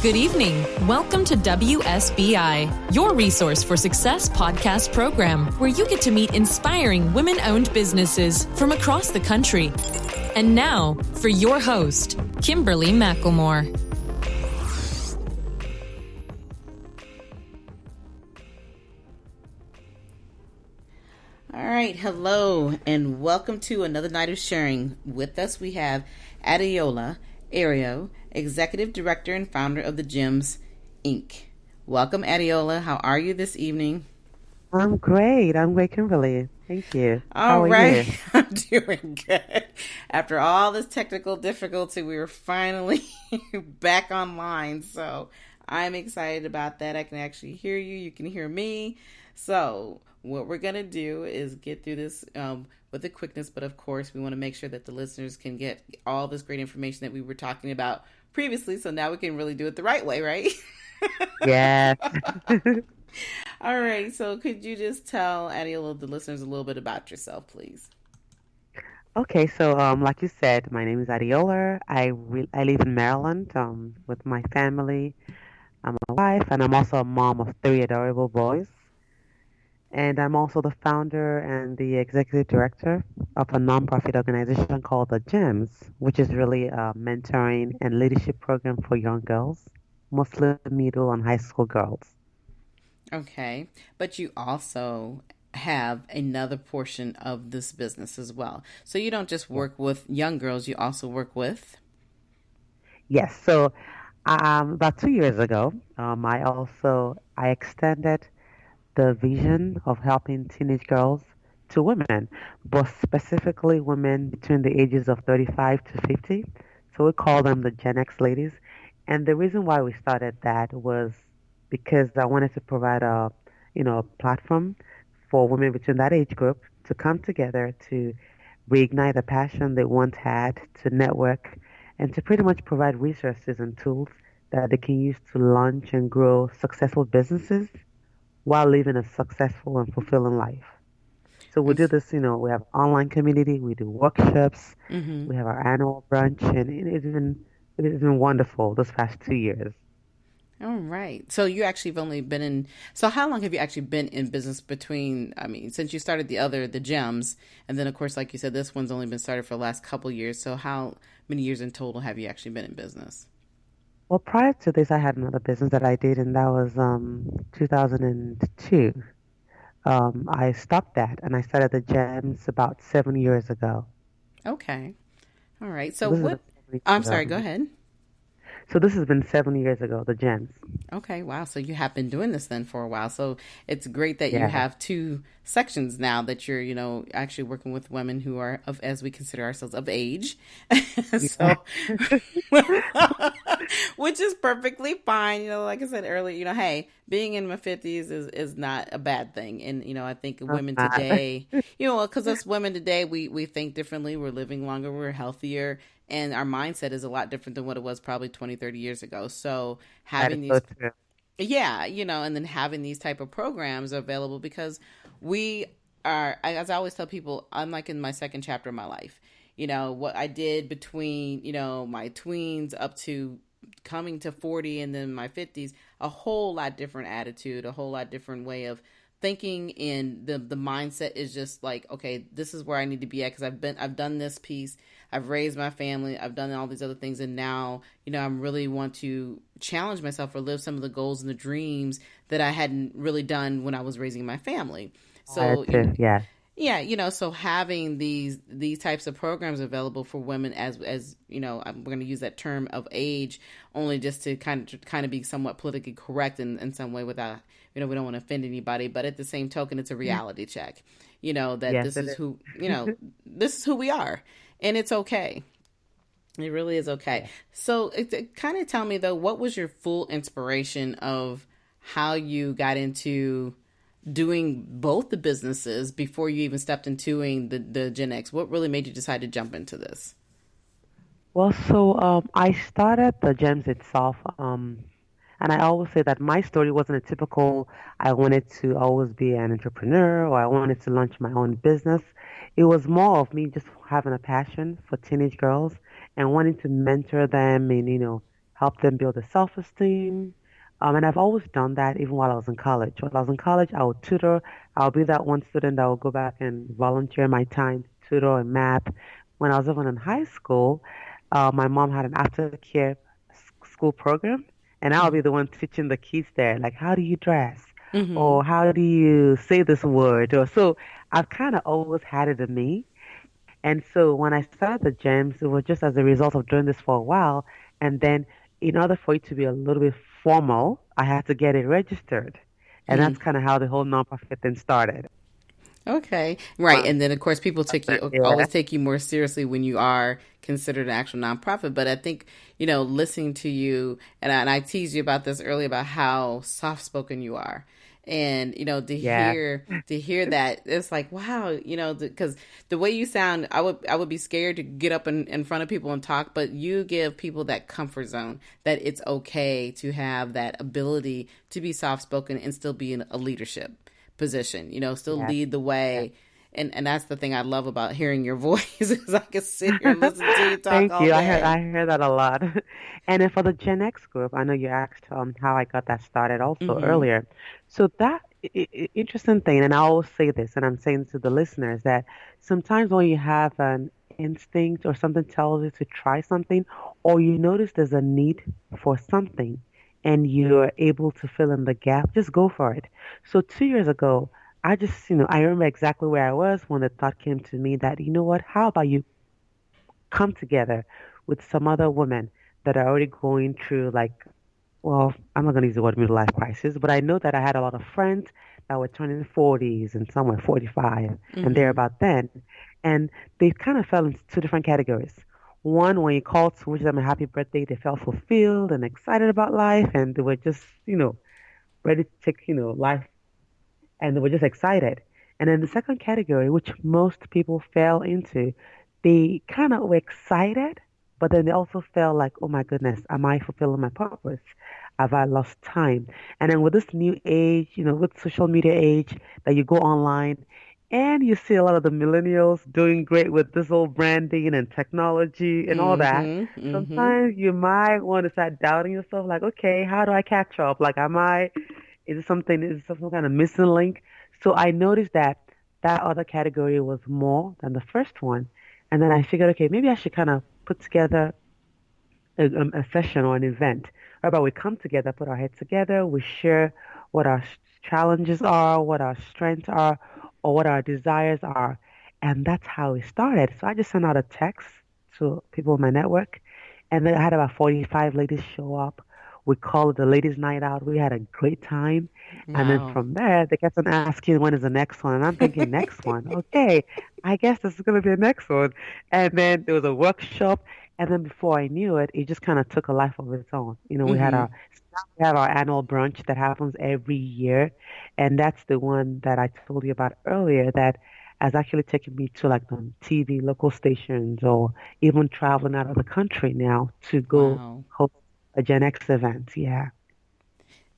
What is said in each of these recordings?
Good evening. Welcome to WSBI, your resource for success podcast program, where you get to meet inspiring women-owned businesses from across the country. And now, for your host, Kimberly McElmore. All right, hello, and welcome to another night of sharing. With us, we have Adeola Ariyo, Executive Director and founder of the Gemz, Inc. Welcome, Adeola. How are you this evening? I'm great, Kimberly. Thank you. All right. I'm doing good. After all this technical difficulty, we were finally back online. So I'm excited about that. I can actually hear you. You can hear me. So what we're going to do is get through this with a quickness. But of course, we want to make sure that the listeners can get all this great information that we were talking about previously. So now we can really do it the right way, right? Yeah. All right. So could you just tell Adeola, the listeners, a little bit about yourself, please? Okay, so like you said, my name is Adeola. I live in Maryland with my family. I'm a wife, and I'm also a mom of three adorable boys. And I'm also the founder and the executive director of a nonprofit organization called the Gemz, which is really a mentoring and leadership program for young girls, mostly middle and high school girls. Okay, but you also have another portion of this business as well. So you don't just work with young girls, you also work with? Yes, so about 2 years ago, I extended the vision of helping teenage girls to women, but specifically women between the ages of 35 to 50. So we call them the Gen X ladies. And the reason why we started that was because I wanted to provide a platform for women between that age group to come together to reignite the passion they once had, to network, and to pretty much provide resources and tools that they can use to launch and grow successful businesses while living a successful and fulfilling life. So we do this, we have online community, we do workshops, we have our annual brunch, and it's been wonderful this past 2 years. All right. So you actually have only been so how long have you actually been in business since you started the Gemz, and then of course, like you said, this one's only been started for the last couple of years. So how many years in total have you actually been in business? Well, prior to this, I had another business that I did, and that was 2002. I stopped that, and I started the Gemz about 7 years ago. Okay. All right. So I'm sorry, go ahead. So this has been 7 years ago, the Gemz. Okay, wow. So you have been doing this then for a while. So it's great that you have two sections now that you're, actually working with women who are as we consider ourselves, of age. So, which is perfectly fine. Like I said earlier, hey, being in my 50s is not a bad thing. And, I think women today, because us women today, we think differently. We're living longer, we're healthier. And our mindset is a lot different than what it was probably 20, 30 years ago. So having these, and then having these type of programs available, because we are, as I always tell people, I'm like in my second chapter of my life. What I did between, my tweens up to coming to 40 and then my 50s, a whole lot different attitude, a whole lot different way of thinking, and the mindset is just like, okay, this is where I need to be at, because I've done this piece, I've raised my family, I've done all these other things, and now I'm really want to challenge myself or live some of the goals and the dreams that I hadn't really done when I was raising my family. So so having these types of programs available for women as I'm going to use that term of age only just to kind of be somewhat politically correct in some way, without we don't want to offend anybody, but at the same token, it's a reality check. This is who we are, and it's okay. It really is okay. Yeah. So kind of tell me though, what was your full inspiration of how you got into doing both the businesses before you even stepped into the Gen X? What really made you decide to jump into this? Well, so I started the Gemz itself, and I always say that my story wasn't a typical, I wanted to always be an entrepreneur or I wanted to launch my own business. It was more of me just having a passion for teenage girls and wanting to mentor them and, help them build their self-esteem. And I've always done that even while I was in college. While I was in college, I would tutor. I'll be that one student that will go back and volunteer my time to tutor in math. When I was even in high school, my mom had an aftercare school program, and I'll be the one teaching the kids there, like, how do you dress? Mm-hmm. Or how do you say this word? Or so I've kind of always had it in me. And so when I started the Gems, it was just as a result of doing this for a while. And then in order for it to be a little bit formal, I had to get it registered. And that's kind of how the whole nonprofit thing started. Okay. Right. And then of course people Yeah. always take you more seriously when you are considered an actual nonprofit. But I think, listening to you and I teased you about this earlier about how soft spoken you are. And, Yeah. to hear that, it's like, wow, because the way you sound, I would be scared to get up in front of people and talk, but you give people that comfort zone that it's okay to have that ability to be soft spoken and still be in a leadership position, still Yeah. lead the Yeah. way. And that's the thing I love about hearing your voice is I can sit here and listen to you talk Thank all you. day. I hear that a lot. And then for the Gen X group, I know you asked how I got that started also Mm-hmm. earlier. So that interesting thing, and I always say this, and I'm saying to the listeners that sometimes when you have an instinct or something tells you to try something, or you notice there's a need for something, and you're able to fill in the gap, just go for it. So 2 years ago, I just, I remember exactly where I was when the thought came to me that, you know what, how about you come together with some other women that are already going through like, well, I'm not going to use the word midlife crisis, but I know that I had a lot of friends that were turning 40s and some were 45 and they're Mm-hmm. about then. And they kind of fell into two different categories. One, when you called to wish them a happy birthday, they felt fulfilled and excited about life and they were just, ready to take, life and they were just excited. And then the second category, which most people fell into, they kind of were excited, but then they also felt like, oh my goodness, am I fulfilling my purpose? Have I lost time? And then with this new age, with social media age, that you go online and you see a lot of the millennials doing great with this whole branding and technology and all that. Mm-hmm. Mm-hmm. Sometimes you might want to start doubting yourself, like, okay, how do I catch up? Like, is it some kind of missing link? So I noticed that that other category was more than the first one. And then I figured, okay, maybe I should kind of put together a session or an event whereby we come together, put our heads together, we share what our challenges are, what our strengths are, or what our desires are. And that's how it started. So I just sent out a text to people in my network, and then I had about 45 ladies show up. We called it the ladies' night out. We had a great time. And then Wow. from there, they kept on asking, when is the next one? And I'm thinking, next one? Okay, I guess this is going to be the next one. And then there was a workshop. And then before I knew it, it just kind of took a life of its own. Mm-hmm. We have our annual brunch that happens every year, and that's the one that I told you about earlier that has actually taken me to like the TV local stations or even traveling out of the country now to go Wow. host a Gen X event. Yeah.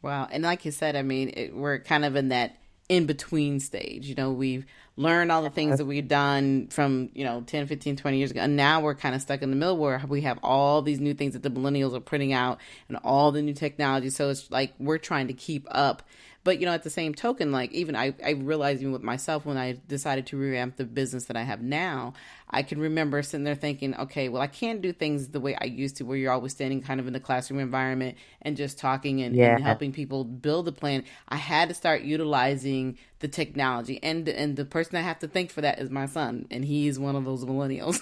Wow. And like you said, I mean, we're kind of in that in between stage. We've learned all the things that we've done from, 10, 15, 20 years ago. And now we're kind of stuck in the middle where we have all these new things that the millennials are putting out and all the new technology. So it's like we're trying to keep up. But, at the same token, like even I realized even with myself when I decided to revamp the business that I have now, I can remember sitting there thinking, okay, well, I can't do things the way I used to, where you're always standing kind of in the classroom environment and just talking and Yeah. helping people build a plan. I had to start utilizing the technology, and the person I have to thank for that is my son, and he's one of those millennials.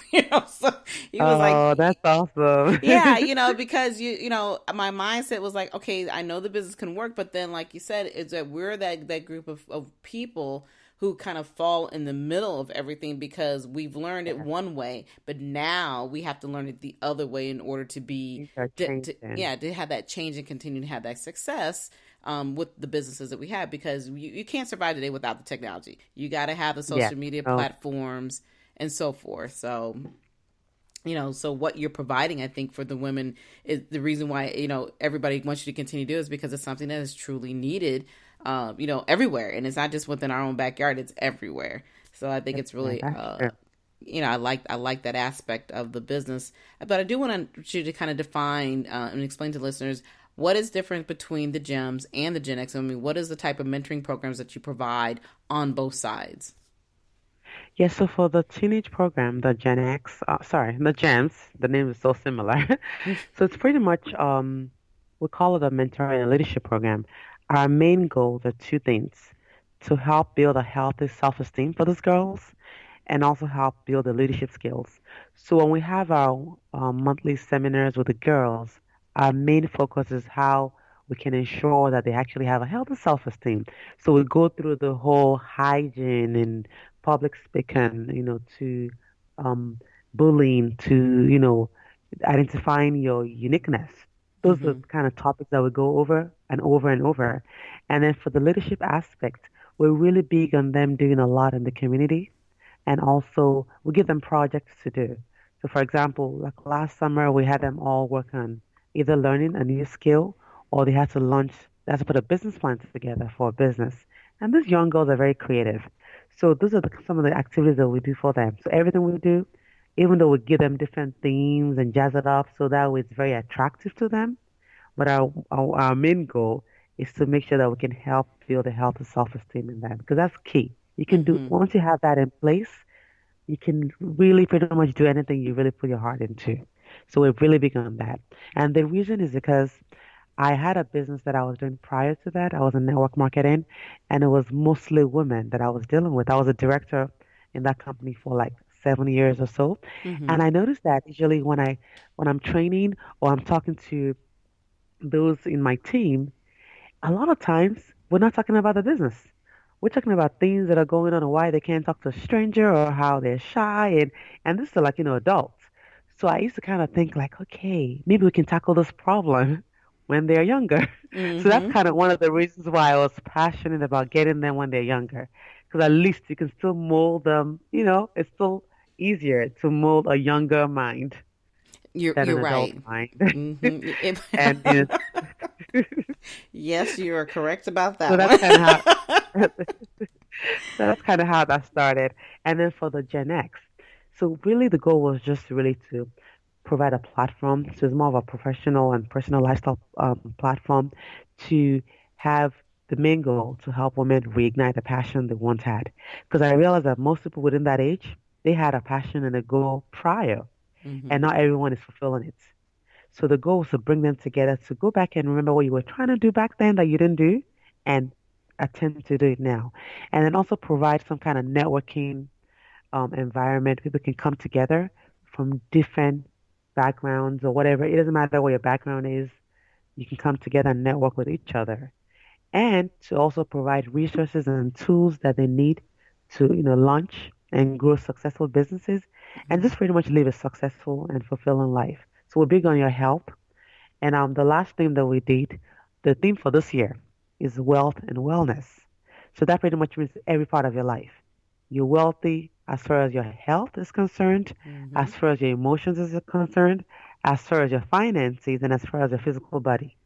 So he was like, Oh, that's awesome. yeah, because my mindset was like, okay, I know the business can work, but then, like you said, it's that we're that group of people who kind of fall in the middle of everything because we've learned it one way, but now we have to learn it the other way in order to be, Things are changing. to have that change and continue to have that success. With the businesses that we have, because you can't survive today without the technology. You got to have the Yeah. social media Oh, platforms and so forth. So so what you're providing, I think, for the women is the reason why, everybody wants you to continue to do is because it's something that is truly needed, everywhere. And it's not just within our own backyard, it's everywhere. So I think it's yeah, really, that's true. I like that aspect of the business, but I do want you to kind of define and explain to listeners what is different between the Gems and the Gen X. I mean, what is the type of mentoring programs that you provide on both sides? Yeah, so for the teenage program, the Gen X, sorry, the GEMS, the name is so similar. So it's pretty much, we call it a mentoring and leadership program. Our main goals are two things: to help build a healthy self-esteem for these girls and also help build the leadership skills. So when we have our monthly seminars with the girls, our main focus is how we can ensure that they actually have a healthy self-esteem. So we go through the whole hygiene and public speaking, to um, bullying, to identifying your uniqueness. Those are the Hmm. kind of topics that we go over and over and over. And then for the leadership aspect, we're really big on them doing a lot in the community, and also we give them projects to do. So, for example, like last summer, we had them all work on either learning a new skill or they had to put a business plan together for a business. And these young girls are very creative. So, those are some of the activities that we do for them. So, everything we do, even though we give them different themes and jazz it up so that way it's very attractive to them, but our main goal is to make sure that we can help build a healthy self-esteem in them because that's key. You can do Hmm. once you have that in place, you can really pretty much do anything you really put your heart into. So we're really big on that. And the reason is because I had a business that I was doing prior to that. I was in network marketing, and it was mostly women that I was dealing with. I was a director in that company for like 7 years or so. Hmm. And I noticed that usually when I'm training or I'm talking to those in my team, a lot of times we're not talking about the business. We're talking about things that are going on and why they can't talk to a stranger or how they're shy and this is like, adults. So I used to kind of think like, okay, maybe we can tackle this problem when they're younger. So that's Hmm. kind of one of the reasons why I was passionate about getting them when they're younger. Because at least you can still mold them, it's still easier to mold a younger mind than You're an adult right. mind. Hmm. And Yes, you are correct about so that that's one. kind of how So that's kind of how that started. And then for the Gen X, so really the goal was just really to provide a platform. So it's more of a professional and personal lifestyle platform to have the main goal to help women reignite the passion they once had. Because I realized that most people within that age, they had a passion and a goal prior, and Hmm. not everyone is fulfilling it. So the goal was to bring them together to go back and remember what you were trying to do back then that you didn't do and attempt to do it now. And then also provide some kind of networking environment. People can come together from different backgrounds or whatever. It doesn't matter what your background is. You can come together and network with each other. And to also provide resources and tools that they need to, launch and grow successful businesses and just pretty much live a successful and fulfilling life. So we're big on your health. And the last thing that we did, the theme for this year is wealth and wellness. So that pretty much means every part of your life. You're wealthy as far as your health is concerned, Hmm. as far as your emotions is concerned, as far as your finances, and as far as your physical body.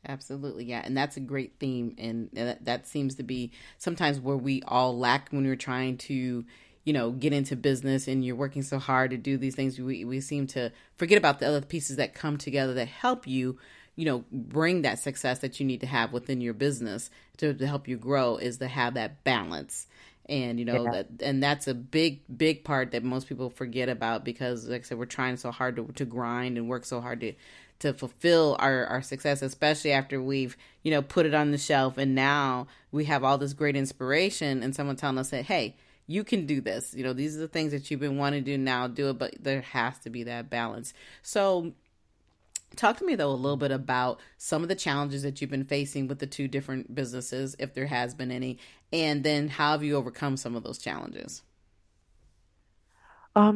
Absolutely, yeah, and that's a great theme, and that seems to be sometimes where we all lack when we're trying to, get into business and you're working so hard to do these things. We seem to forget about the other pieces that come together that help you, bring that success that you need to have within your business to help you grow is to have that balance. And Yeah, that's a big part that most people forget about because, like I said, we're trying so hard to grind and work so hard to fulfill our success, especially after we've, put it on the shelf and now we have all this great inspiration and someone telling us that, hey, you can do this. These are the things that you've been wanting to do now, do it, but there has to be that balance. So talk to me though a little bit about some of the challenges that you've been facing with the two different businesses, if there has been any, and then how have you overcome some of those challenges?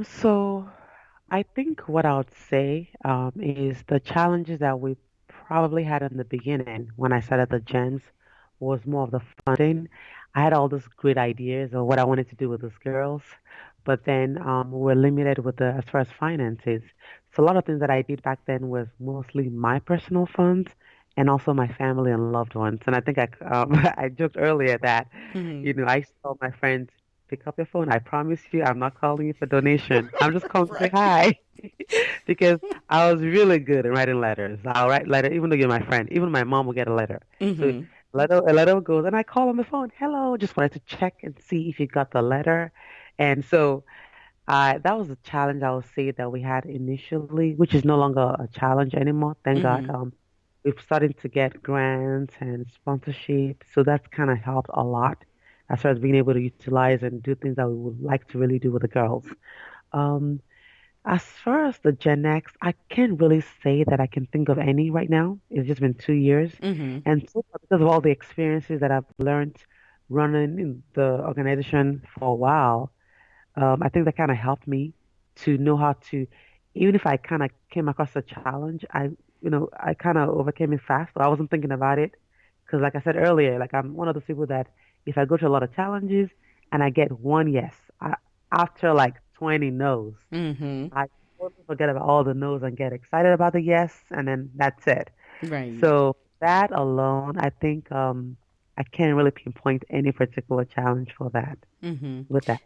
so I think what I would say is the challenges that we probably had in the beginning when I started the Gens was more of the funding. I had all these great ideas of what I wanted to do with these girls, but then we were limited with the as far as finances. So a lot of things that I did back then was mostly my personal funds and also my family and loved ones. And I think I I joked earlier that Hmm. I used to tell my friends. pick up your phone. I promise you, I'm not calling you for donation. I'm just calling to say Right. hi because I was really good at writing letters. I'll write letter, even though you're my friend. Even my mom will get a letter. So Mm-hmm. a letter goes, and I call on the phone. Hello, just wanted to check and see if you got the letter. And so that was a challenge I would say that we had initially, which is no longer a challenge anymore. Thank God. Mm-hmm. We've started to get grants and sponsorship, so that's kind of helped a lot as far as being able to utilize and do things that we would like to really do with the girls. Um, as far as the Gen X, I can't really say that I can think of any right now. It's just been 2 years, Mm-hmm. and so far, because of all the experiences that I've learned running in the organization for a while. I think that kind of helped me to know how to, even if I kind of came across a challenge, I kind of overcame it fast. So I wasn't thinking about it because, like I said earlier, like I'm one of those people that if I go to a lot of challenges and I get one yes, after like 20 no's, Mm-hmm. I totally forget about all the no's and get excited about the yes, and then that's it. Right. So that alone, I think I can't really pinpoint any particular challenge for that Mm-hmm. with that.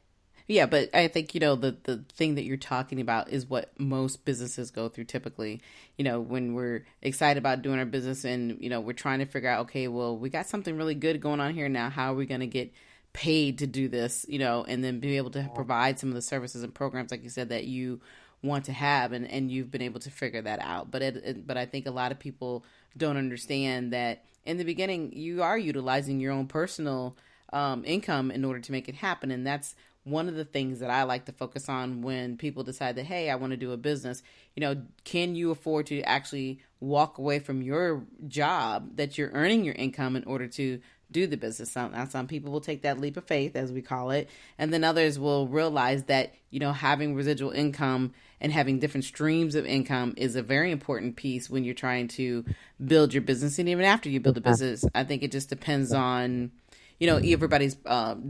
Yeah, but I think, the thing that you're talking about is what most businesses go through typically. When we're excited about doing our business and, we're trying to figure out, okay, well, we got something really good going on here now. How are we going to get paid to do this, and then be able to provide some of the services and programs, like you said, that you want to have, and you've been able to figure that out. But I think a lot of people don't understand that in the beginning, you are utilizing your own personal income in order to make it happen. And that's one of the things that I like to focus on when people decide that, hey, I want to do a business. Can you afford to actually walk away from your job that you're earning your income in order to do the business? Some people will take that leap of faith, as we call it, and then others will realize that having residual income and having different streams of income is a very important piece when you're trying to build your business. And even after you build a business, I think it just depends on everybody's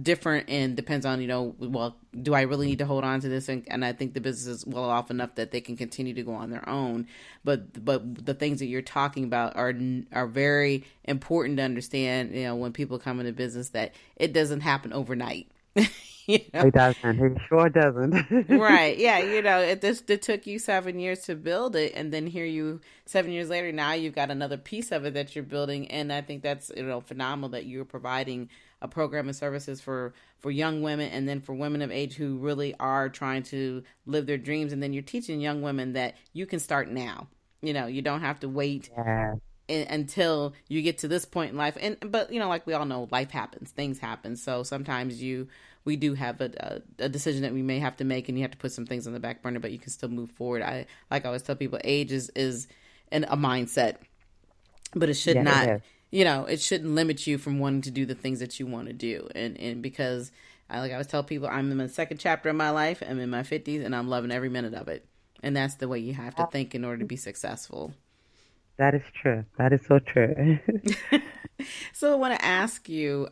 different, and depends on, well, do I really need to hold on to this? And I think the business is well off enough that they can continue to go on their own. But the things that you're talking about are very important to understand, when people come into business, that it doesn't happen overnight. you know? It doesn't. It sure doesn't. Right. Yeah. It took you 7 years to build it. And then here 7 years later, now you've got another piece of it that you're building. And I think that's, phenomenal that you're providing a program and services for young women, and then for women of age who really are trying to live their dreams. And then you're teaching young women that you can start now. You don't have to wait Yeah, until you get to this point in life. But like we all know, life happens, things happen. So sometimes we do have a decision that we may have to make, and you have to put some things on the back burner, but you can still move forward. I always tell people, age is a mindset, but it should yeah, it not, is. it shouldn't limit you from wanting to do the things that you want to do. And because I always tell people, I'm in the second chapter of my life. I'm in my 50s, and I'm loving every minute of it. And that's the way you have to think in order to be successful. That is true. That is so true. So I want to ask you,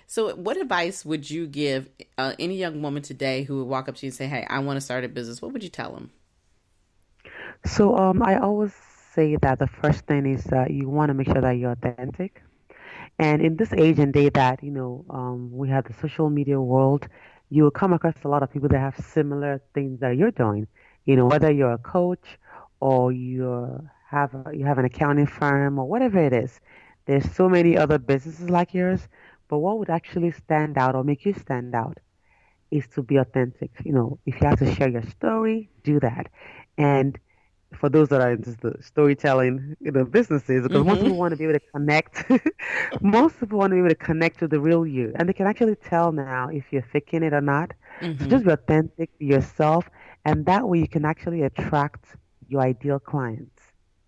so what advice would you give any young woman today who would walk up to you and say, hey, I want to start a business? What would you tell them? So I always say that the first thing is that you want to make sure that you're authentic. And in this age and day that, we have the social media world, you will come across a lot of people that have similar things that you're doing. Whether you're a coach or you have an accounting firm or whatever it is. There's so many other businesses like yours, but what would actually stand out or make you stand out is to be authentic. If you have to share your story, do that. And for those that are into the storytelling, businesses, because most Mm-hmm. people want to be able to connect. Most people want to be able to connect to the real you, and they can actually tell now if you're faking it or not. So Mm-hmm. just be authentic, be yourself, and that way you can actually attract your ideal clients.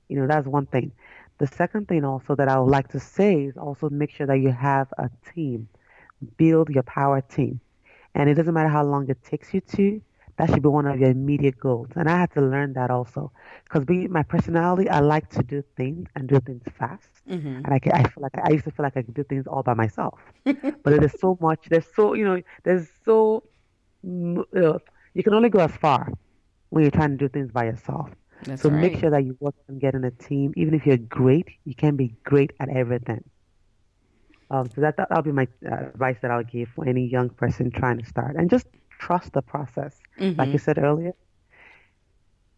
That's one thing. The second thing also that I would like to say is also make sure that you have a team. Build your power team. And it doesn't matter how long it takes you to, that should be one of your immediate goals. And I had to learn that also. Because being my personality, I like to do things and do things fast. Mm-hmm. And I feel like I used to feel like I could do things all by myself. But there's so much, there's so, mm, uh, you can only go as far when you're trying to do things by yourself. That's So make right. sure that you work on getting a team. Even if you're great, you can be great at everything. So that'll be my advice that I'll give for any young person trying to start, and just trust the process. Like you said earlier,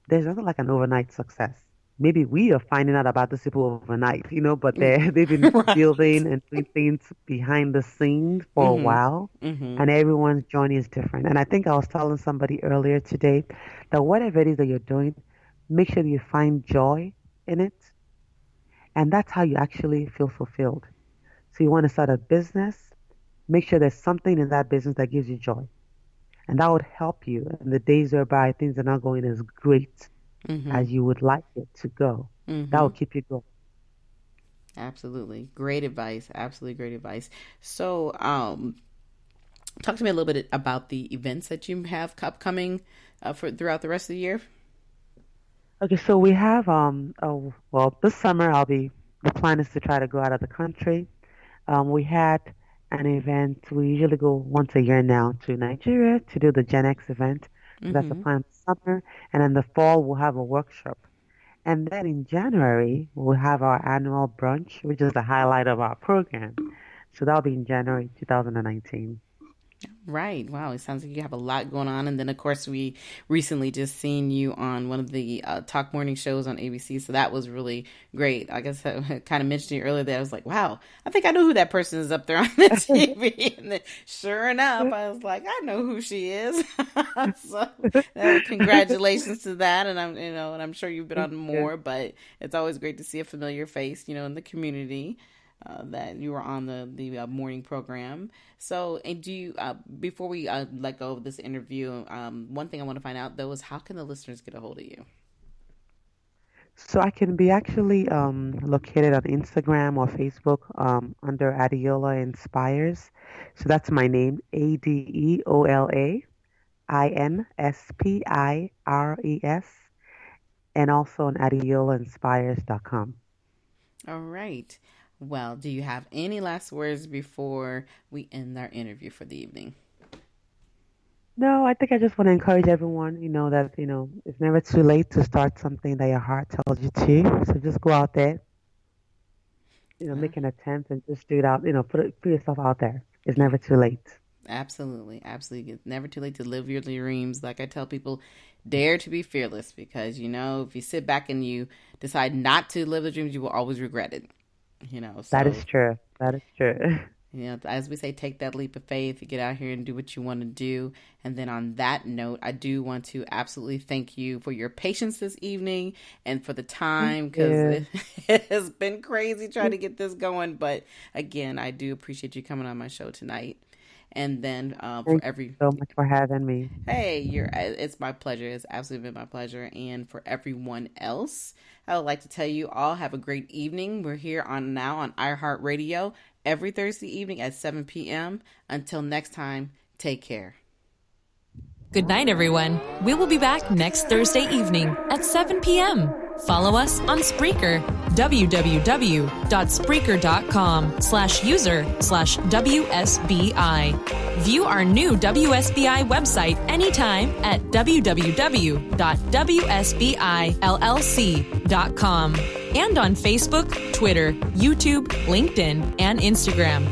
there's nothing like an overnight success. Maybe we are finding out about this people overnight, but they've been Right. building and doing things behind the scenes for a while, and everyone's journey is different. And I think I was telling somebody earlier today that whatever it is that you're doing, make sure you find joy in it, and that's how you actually feel fulfilled. So you want to start a business, make sure there's something in that business that gives you joy, and that would help you in the days whereby things are not going as great as you would like it to go. That will keep you going. Absolutely. Great advice. Absolutely great advice. So, talk to me a little bit about the events that you have upcoming for throughout the rest of the year. Okay, so we have well, this summer the plan is to try to go out of the country. We had an event. We usually go once a year now to Nigeria to do the Gen X event. So that's the plan this summer. And in the fall, we'll have a workshop. And then in January, we'll have our annual brunch, which is the highlight of our program. So that'll be in January 2019. Right. Wow. It sounds like you have a lot going on. And then, of course, we recently just seen you on one of the talk morning shows on ABC. So that was really great. I guess I kind of mentioned you earlier that I was like, wow, I think I know who that person is up there on the TV. And then sure enough, I was like, I know who she is. So congratulations to that. And I'm sure you've been on more, but it's always great to see a familiar face, in the community. That you were on the morning program. So, and do you, before we let go of this interview, one thing I want to find out though is how can the listeners get a hold of you? So I can be actually located on Instagram or Facebook under Adeola Inspires. So that's my name, AdeolaInspires, and also on adeolainspires.com. All right. Well, do you have any last words before we end our interview for the evening? No, I think I just want to encourage everyone, that, it's never too late to start something that your heart tells you to. So just go out there, make an attempt and just do it out, put yourself out there. It's never too late. Absolutely. Absolutely. It's never too late to live your dreams. Like I tell people, dare to be fearless because, if you sit back and you decide not to live the dreams, you will always regret it. So, that is true. That is true. As we say, take that leap of faith, you get out here and do what you want to do. And then on that note, I do want to absolutely thank you for your patience this evening and for the time because it has been crazy trying to get this going. But again, I do appreciate you coming on my show tonight. And then Thank you so much for having me. Hey, it's my pleasure. It's absolutely been my pleasure. And for everyone else, I would like to tell you all have a great evening. We're here now on iHeartRadio every Thursday evening at 7 p.m. Until next time, take care. Good night, everyone. We will be back next Thursday evening at 7 p.m. Follow us on Spreaker, www.spreaker.com/user/WSBI. View our new WSBI website anytime at www.wsbillc.com and on Facebook, Twitter, YouTube, LinkedIn, and Instagram.